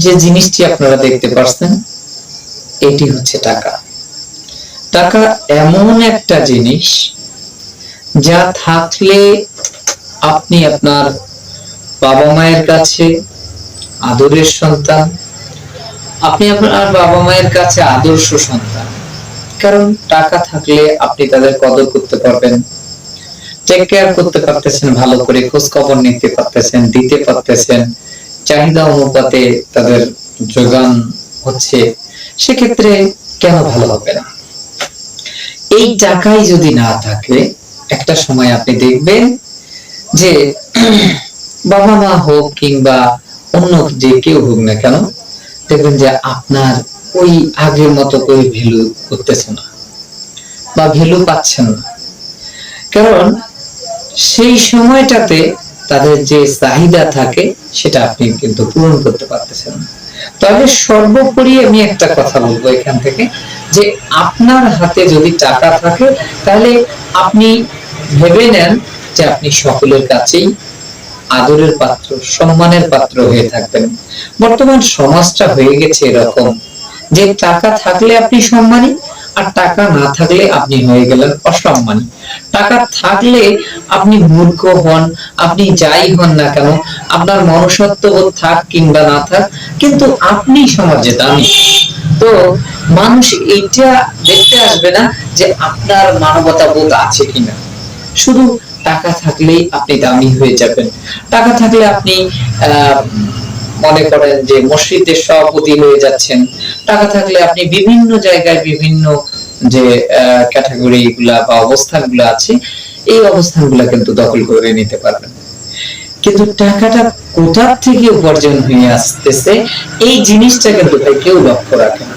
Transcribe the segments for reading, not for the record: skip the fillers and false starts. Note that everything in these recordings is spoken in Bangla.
যে জিনিসটি আপনারা দেখতে পাচ্ছেন এটি হচ্ছে টাকা। টাকা এমন একটা জিনিস যা থাকলে আপনি আপনার বাবা মায়ের কাছে আদরের সন্তান, আপনি আপনার বাবা মায়ের কাছে আদর্শ সন্তান। কারণ টাকা থাকলে আপনি তাদের কদর করতে পারবেন, টেক কেয়ার করতে পারতেছেন, ভালো করে খোঁজ খবর নিতে পারতেছেন, দিতে পারতেছেন, চাহিদা অনুপাতে তাদের যোগান হচ্ছে, সেক্ষেত্রে কেন ভালো হবে না? এই টাকাই যদি না থাকে, একটা সময় আপনি দেখবেন যে বাবা মা হোক কিংবা অন্য যে কেউ হোক না কেন, দেখবেন যে আপনার ওই আগের মতো করে ভ্যালু করতেছে না বা ভ্যালু পাচ্ছেন না। কারণ সেই সময়টাতে তাদের যে চাহিদা থাকে সেটা আপনি কিন্তু পূরণ করতে পারতেছেন না। তবে সর্বোপরি আমি একটা কথা বলবো এখান থেকে, যে আপনার হাতে যদি টাকা থাকে তাহলে আপনি ভেবে নেন যে আপনি সকলের কাছেই আদরের পাত্র, সম্মানের পাত্র হয়ে থাকবেন। বর্তমান সমাজটা হয়ে গেছে এরকম যে টাকা থাকলে আপনি সম্মানী, আর টাকা না থাকলে আপনি হয়ে গেলেন অসম্মানী। টাকা থাকলে আপনি মূর্খ হন, আপনি যাই হন না কেন, আপনার মনুষ্যত্ববোধ থাক কিংবা না থাক, কিন্তু আপনি সমাজে দামি। তো মানুষ এইটা দেখতে আসবে না যে আপনার মানবতা বোধ আছে কিনা। শুধু টাকা থাকলেই আপনি দামি হয়ে যাবেন। টাকা থাকলে আপনি মনে করেন যে মসজিদের সভাপতি হয়ে যাচ্ছেন। টাকা থাকলে আপনি বিভিন্ন জায়গায় বিভিন্ন যে ক্যাটাগরি গুলা বা অবস্থানগুলো আছে, এই অবস্থানগুলো কিন্তু দখল করে নিতে পারবেন। কিন্তু টাকাটা কোথা থেকে উপার্জন হয়ে আসতেছে এই জিনিসটা কিন্তু ভাই কেউ লক্ষ্য রাখে না।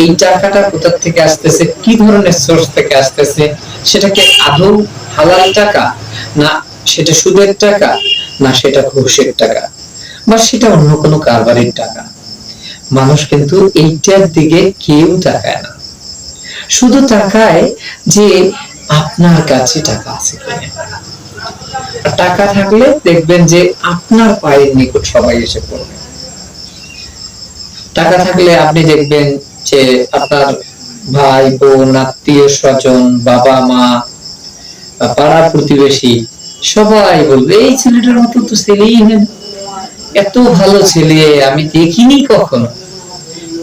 এই টাকাটা কোথা থেকে আসতেছে, কি ধরনের সোর্স থেকে আসতেছে, সেটা কি আদৌ হালাল টাকা, না সেটা সুদের টাকা, না সেটা ঘুষের টাকা, বা সেটা অন্য কোনো কারবারের টাকা, মানুষ কিন্তু এইটার দিকে কেউ তাকায় না। শুধু তাকায় যে আপনার কাছে টাকা আছে কিনা। টাকা থাকলে দেখবেন যে আপনার পায়ের নিকট সবাই এসে পড়বে। টাকা থাকলে আপনি দেখবেন যে আপনার ভাই বোন, আত্মীয় স্বজন, বাবা মা, পাড়া প্রতিবেশী সবাই বলবে এই ছেলেটার মতো তো ছেলেই নেই, এত ভালো ছেলে আমি দেখিনি কখনো।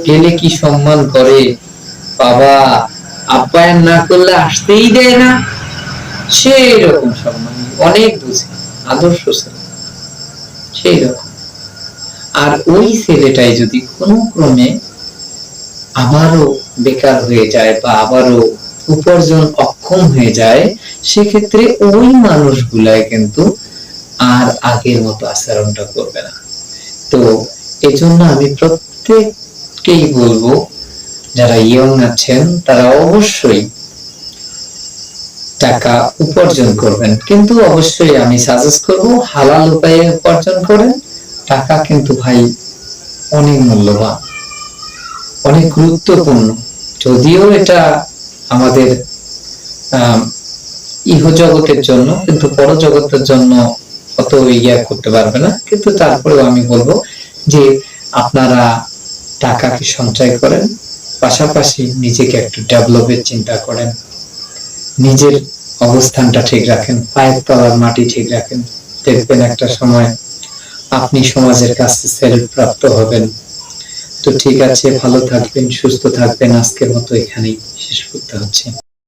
গেলে কি সম্মান করে, বাবা আপ্যায়ন না করলে আসতেই দেয় না, সেই রকম সম্মান, অনেক বুঝে, আদর্শ ছেলে সেই রকম। আর ওই ছেলেটাই যদি কোনো ক্রমে আবারও বেকার হয়ে যায় বা আবারও উপার্জন অক্ষম হয়ে যায়, সেক্ষেত্রে ওই মানুষগুলাই কিন্তু আর আগের মতো আচরণটা করবে না। তো এজন্য আমি প্রত্যেককেই বলবো, যারা ইয়ং আছেন তারা অবশ্যই টাকা উপার্জন করবেন, কিন্তু অবশ্যই আমি সাজেস্ট করব হালাল উপায়ে উপার্জন করেন। টাকা কিন্তু ভাই অনেক মূল্যবান, অনেক গুরুত্বপূর্ণ। যদিও এটা আমাদের ইহ জগতের জন্য, কিন্তু পর জগতের জন্য অত ইয়া করতে পারবে না। কিন্তু তারপরেও আমি বলবো যে আপনারা টাকাকে সঞ্চয় করেন, পাশাপাশি নিজেকে একটু ডেভেলপের চিন্তা করেন, নিজের অবস্থানটা ঠিক রাখেন, পায়ের তলার মাটি ঠিক রাখেন। দেখবেন একটা সময় আপনি সমাজের কাছে সেলফ প্রাপ্ত হবেন। তো ঠিক আছে, ভালো থাকবেন, সুস্থ থাকবেন। আজকের মতো এখানেই শেষ করতে হচ্ছে।